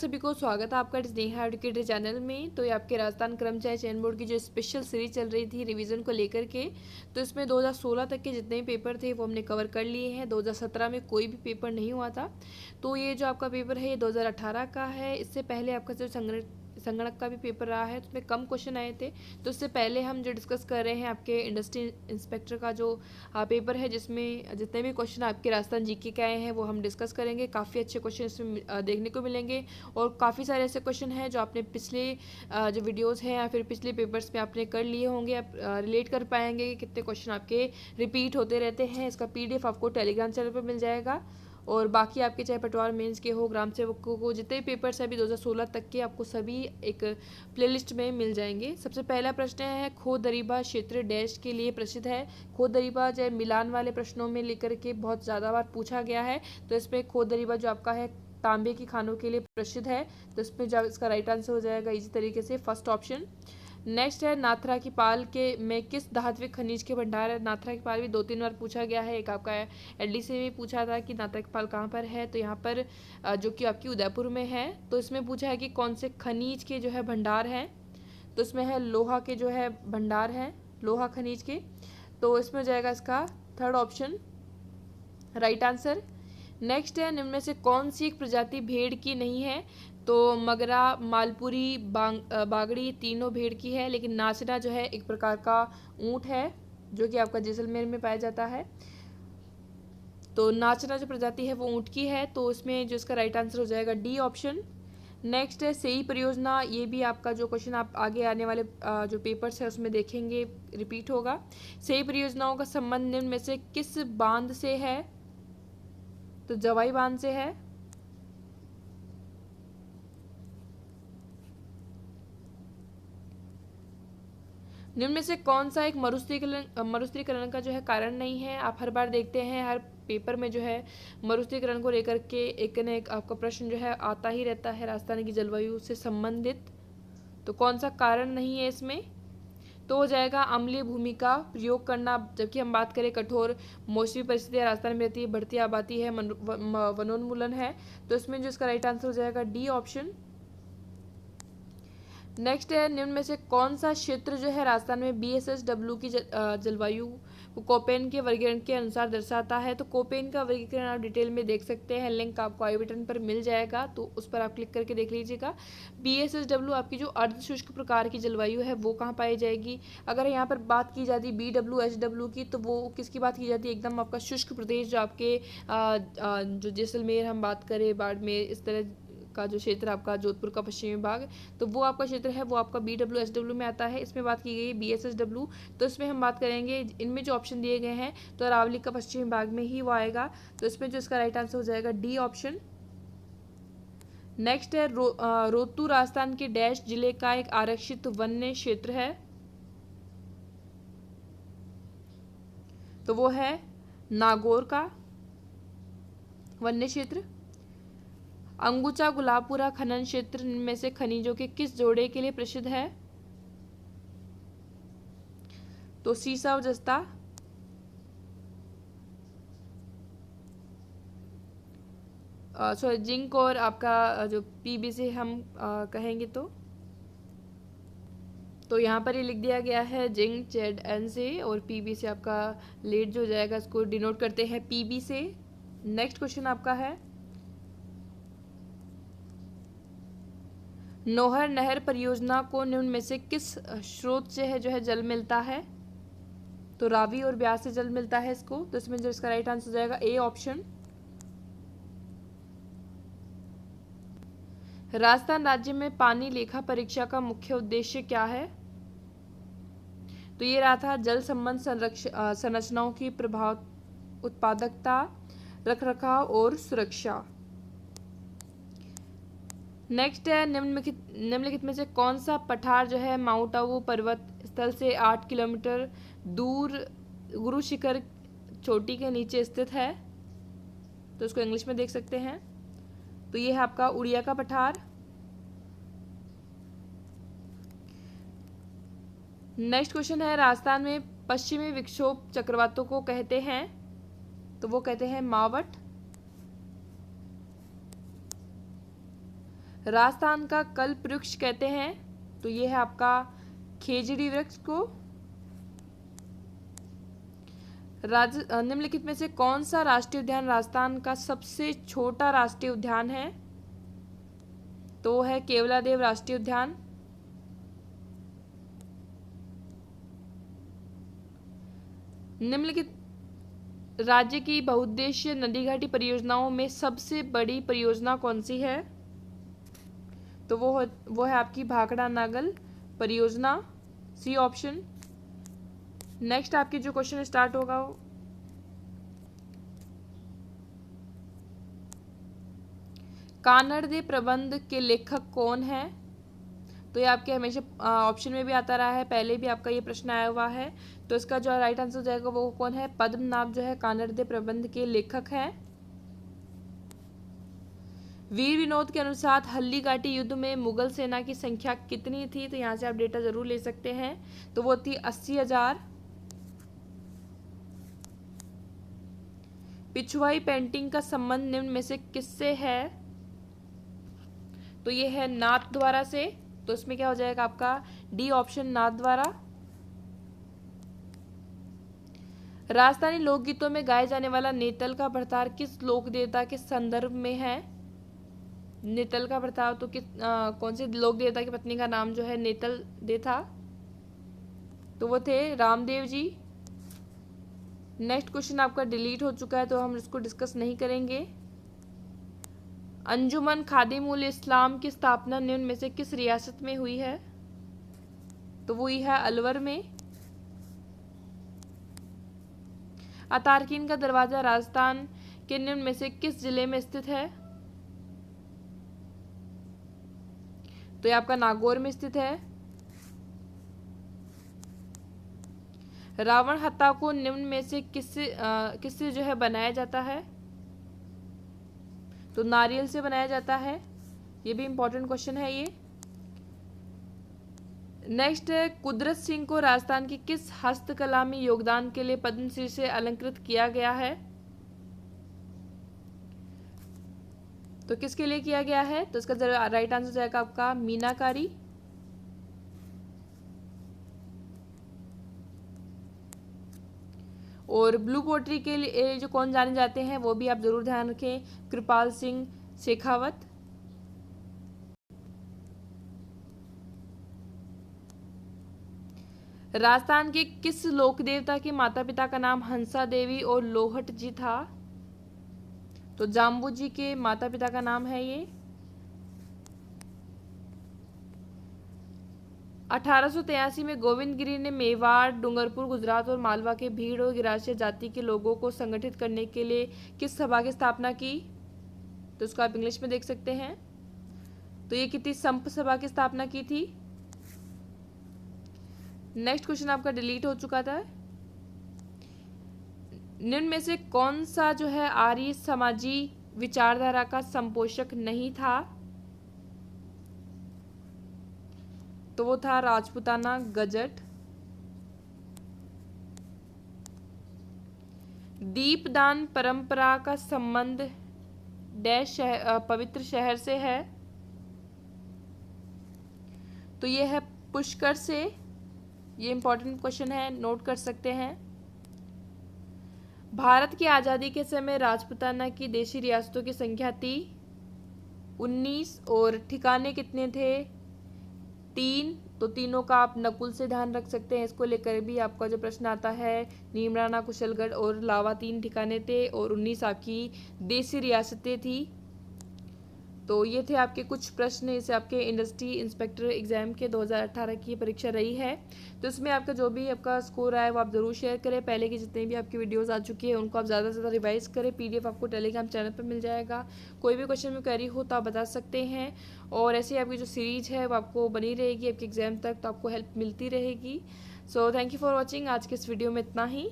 सभी को स्वागत है आपका स्नेहा एडुकेटर चैनल में। तो ये आपके राजस्थान कर्मचारी चयन बोर्ड की जो स्पेशल सीरीज चल रही थी रिवीजन को लेकर के, तो इसमें 2016 तक के जितने भी पेपर थे वो हमने कवर कर लिए हैं। 2017 में कोई भी पेपर नहीं हुआ था, तो ये जो आपका पेपर है ये 2018 का है। इससे पहले आपका जो संगणक का भी पेपर रहा है तो उसमें कम क्वेश्चन आए थे। तो इससे पहले हम जो डिस्कस कर रहे हैं आपके इंडस्ट्री इंस्पेक्टर का जो पेपर है, जिसमें जितने भी क्वेश्चन आपके राजस्थान जीके के आए हैं वो हम डिस्कस करेंगे। काफ़ी अच्छे क्वेश्चन इसमें देखने को मिलेंगे और काफ़ी सारे ऐसे क्वेश्चन हैं जो आपने पिछले जो वीडियोस हैं या फिर पिछले पेपर्स में आपने कर लिए होंगे। आप रिलेट कर पाएंगे कि कितने क्वेश्चन आपके रिपीट होते रहते हैं। इसका PDF आपको टेलीग्राम चैनल पर मिल जाएगा। और बाकी आपके चाहे पटवार मेंस के हो, ग्राम सेवकों को, जितने भी पेपर्स हैं अभी 2016 तक के, आपको सभी एक प्लेलिस्ट में मिल जाएंगे। सबसे पहला प्रश्न है, खो दरीबा क्षेत्र डैश के लिए प्रसिद्ध है। खो दरीबा जो मिलान वाले प्रश्नों में लेकर के बहुत ज़्यादा बार पूछा गया है, तो इसमें खो दरीबा जो आपका है तांबे की खानों के लिए प्रसिद्ध है। तो इसमें जो इसका राइट आंसर हो जाएगा इसी तरीके से फर्स्ट ऑप्शन। नेक्स्ट है, नाथरा की पाल के में किस धात्विक खनिज के भंडार है। नाथरा की पाल भी 2-3 बार पूछा गया है। एक आपका LDC में पूछा था कि नाथरा की पाल कहाँ पर है, तो यहाँ पर जो कि आपकी उदयपुर में है। तो इसमें पूछा है कि कौन से खनिज के जो है भंडार हैं, तो इसमें है लोहा के जो है भंडार हैं, लोहा खनिज के। तो इसमें हो जाएगा इसका third option right answer. Next है, निम्न में से कौन सी एक प्रजाति भेड़ की नहीं है। तो मगरा, मालपुरी, बागड़ी तीनों भेड़ की है, लेकिन नाचना जो है एक प्रकार का ऊंट है जो कि आपका जैसलमेर में पाया जाता है। तो नाचना जो प्रजाति है वो ऊंट की है, तो इसमें जो इसका राइट आंसर हो जाएगा डी ऑप्शन। नेक्स्ट है, सेई परियोजना। ये भी आपका जो क्वेश्चन आप आगे आने वाले जो पेपर्स है उसमें देखेंगे रिपीट होगा। सेई परियोजनाओं का संबंध निम्न में से किस बांध से है, तो जवाई बांध से है। निम्न में से कौन सा एक मरुस्थलीकरण का जो है कारण नहीं है। आप हर बार देखते हैं हर पेपर में जो है मरुस्थलीकरण को लेकर के एक न एक आपका प्रश्न जो है आता ही रहता है राजस्थान की जलवायु से संबंधित। तो कौन सा कारण नहीं है इसमें, तो हो जाएगा अम्लीय भूमि का प्रयोग करना। जबकि हम बात करें कठोर मौसमी परिस्थितियाँ राजस्थान में रहती है, बढ़ती आबादी है, वनोन्मूलन है, तो इसमें जो इसका राइट आंसर हो जाएगा डी ऑप्शन। नेक्स्ट है, निम्न में से कौन सा क्षेत्र जो है राजस्थान में BSSW की जलवायु को कोपेन के वर्गीकरण के अनुसार दर्शाता है। तो कोपेन का वर्गीकरण आप डिटेल में देख सकते हैं, लिंक आपको आई बटन पर मिल जाएगा, तो उस पर आप क्लिक करके देख लीजिएगा। BSSW आपकी जो अर्ध शुष्क प्रकार की जलवायु है वो कहाँ पाई जाएगी। अगर यहाँ पर बात की जाती BWSW की, तो वो किसकी बात की जाती है, एकदम आपका शुष्क प्रदेश जो आपके जो जैसलमेर हम बात करें, बाड़मेर, इस तरह का जो क्षेत्र आपका जोधपुर का पश्चिमी भाग, तो वो आपका क्षेत्र है वो आपका BWSW में आता है। इसमें बात की गई है BSSW, तो इसमें हम बात करेंगे इनमें जो ऑप्शन दिए गए हैं तो अरावली का पश्चिमी भाग में ही वो आएगा। तो इसमें जो इसका राइट आंसर हो जाएगा डी ऑप्शन। नेक्स्ट है, रोहतू राजस्थान के डैश जिले का एक आरक्षित वन्य क्षेत्र है, तो वो है नागौर का वन्य क्षेत्र। अंगुचा गुलाबपुरा खनन क्षेत्र में से खनिजों के किस जोड़े के लिए प्रसिद्ध है, तो सीसा और जस्ता। सॉरी, जिंक और आपका जो PB हम कहेंगे तो यहाँ पर ये लिख दिया गया है जिंक ZN से, और PB से आपका लेड जो हो जाएगा इसको डिनोट करते हैं PB से। नेक्स्ट क्वेश्चन आपका है, नौहर नहर परियोजना को निम्न में से किस स्रोत से है जो है जल मिलता है, तो रावी और ब्यास से जल मिलता है इसको। तो इसमें जो इसका राइट आंसर हो जाएगा ए ऑप्शन। राजस्थान राज्य में पानी लेखा परीक्षा का मुख्य उद्देश्य क्या है, तो ये रहा था जल संबंध संरचनाओं की प्रभाव, उत्पादकता, रखरखाव और सुरक्षा। नेक्स्ट है, निम्नलिखित में से कौन सा पठार जो है माउंट आबू पर्वत स्थल से 8 किलोमीटर दूर गुरु शिखर चोटी के नीचे स्थित है, तो इसको इंग्लिश में देख सकते हैं। तो ये है आपका उड़िया का पठार। नेक्स्ट क्वेश्चन है, राजस्थान में पश्चिमी विक्षोभ चक्रवातों को कहते हैं, तो वो कहते हैं मावट। राजस्थान का कल्प वृक्ष कहते हैं, तो ये है आपका खेजड़ी वृक्ष को। निम्नलिखित में से कौन सा राष्ट्रीय उद्यान राजस्थान का सबसे छोटा राष्ट्रीय उद्यान है? तो है केवलादेव राष्ट्रीय उद्यान। निम्नलिखित राज्य की बहुउद्देशीय नदी घाटी परियोजनाओं में सबसे बड़ी परियोजना कौन सी है? तो वो है आपकी भाखड़ा नागल परियोजना, सी ऑप्शन। नेक्स्ट आपकी जो क्वेश्चन स्टार्ट होगा वो कानड़ दे प्रबंध के लेखक कौन है? तो ये आपके हमेशा ऑप्शन में भी आता रहा है, पहले भी आपका ये प्रश्न आया हुआ है। तो इसका जो राइट आंसर हो जाएगा वो कौन है? पद्मनाभ जो है कानड़ दे प्रबंध के लेखक हैं। वीर विनोद के अनुसार हल्दीघाटी युद्ध में मुगल सेना की संख्या कितनी थी? तो यहाँ से आप डेटा जरूर ले सकते हैं। तो वो थी 80,000। पिछवाई पेंटिंग का संबंध निम्न में से किससे है? तो ये है नाथ द्वारा से। तो इसमें क्या हो जाएगा आपका डी ऑप्शन, नाथ द्वारा। राजस्थानी लोकगीतों में गाए जाने वाला नेतल का भरतार किस लोक देवता के संदर्भ में है? नेतल का भरतार तो कौन से लोक देवता की पत्नी का नाम जो है नेतल दे था? तो वो थे रामदेव जी। नेक्स्ट क्वेश्चन आपका डिलीट हो चुका है तो हम इसको डिस्कस नहीं करेंगे। अंजुमन खादिमुल इस्लाम की स्थापना निम्न में से किस रियासत में हुई है? तो वो ही है अलवर में। अतारकीन का दरवाजा राजस्थान के निम्न में से किस जिले में स्थित है? तो ये आपका नागौर में स्थित है। रावण हत्या को निम्न में से किससे जो है बनाया जाता है? तो नारियल से बनाया जाता है। ये भी इंपॉर्टेंट क्वेश्चन है ये। नेक्स्ट है कुदरत सिंह को राजस्थान की किस हस्तकला में योगदान के लिए पद्मश्री से अलंकृत किया गया है? तो किसके लिए किया गया है? तो इसका राइट आंसर जाएगा आपका मीनाकारी। और ब्लू पोट्री के लिए जो कौन जाने जाते हैं वो भी आप जरूर ध्यान रखें, कृपाल सिंह शेखावत। राजस्थान के किस लोक देवता के माता पिता का नाम हंसा देवी और लोहट जी था? तो जाम्बू जी के माता पिता का नाम है ये। 1883 में गोविंद गिरी ने मेवाड़, डूंगरपुर, गुजरात और मालवा के भीड़ और गिरासिया जाति के लोगों को संगठित करने के लिए किस सभा की स्थापना की? तो उसको आप इंग्लिश में देख सकते हैं। तो ये कितनी संप सभा की स्थापना की थी। नेक्स्ट क्वेश्चन आपका डिलीट हो चुका था। निम्न में से कौन सा जो है आर्य समाजी विचारधारा का संपोषक नहीं था? तो वो था राजपूताना गजट। दीपदान परंपरा का संबंध डैश पवित्र शहर से है? तो ये है पुष्कर से। ये इंपॉर्टेंट क्वेश्चन है, नोट कर सकते हैं। भारत की आज़ादी के समय राजपूताना की देशी रियासतों की संख्या थी 19 और ठिकाने कितने थे? 3। तो तीनों का आप नकुल से ध्यान रख सकते हैं। इसको लेकर भी आपका जो प्रश्न आता है, नीमराना, कुशलगढ़ और लावा 3 ठिकाने थे और 19 आपकी देशी रियासतें थी। तो ये थे आपके कुछ प्रश्न। इसे आपके इंडस्ट्री इंस्पेक्टर एग्जाम के 2018 की परीक्षा रही है। तो इसमें आपका जो भी आपका स्कोर आया वो आप ज़रूर शेयर करें। पहले की जितनी भी आपकी वीडियोस आ चुकी है उनको आप ज़्यादा से ज़्यादा रिवाइज करें। PDF आपको टेलीग्राम चैनल पर मिल जाएगा। कोई भी क्वेश्चन में क्वेरी हो तो आप बता सकते हैं। और ऐसे आपकी जो सीरीज है वो आपको बनी रहेगी आपके एग्जाम तक, तो आपको हेल्प मिलती रहेगी। So thank you for watching. आज के इस वीडियो में इतना ही।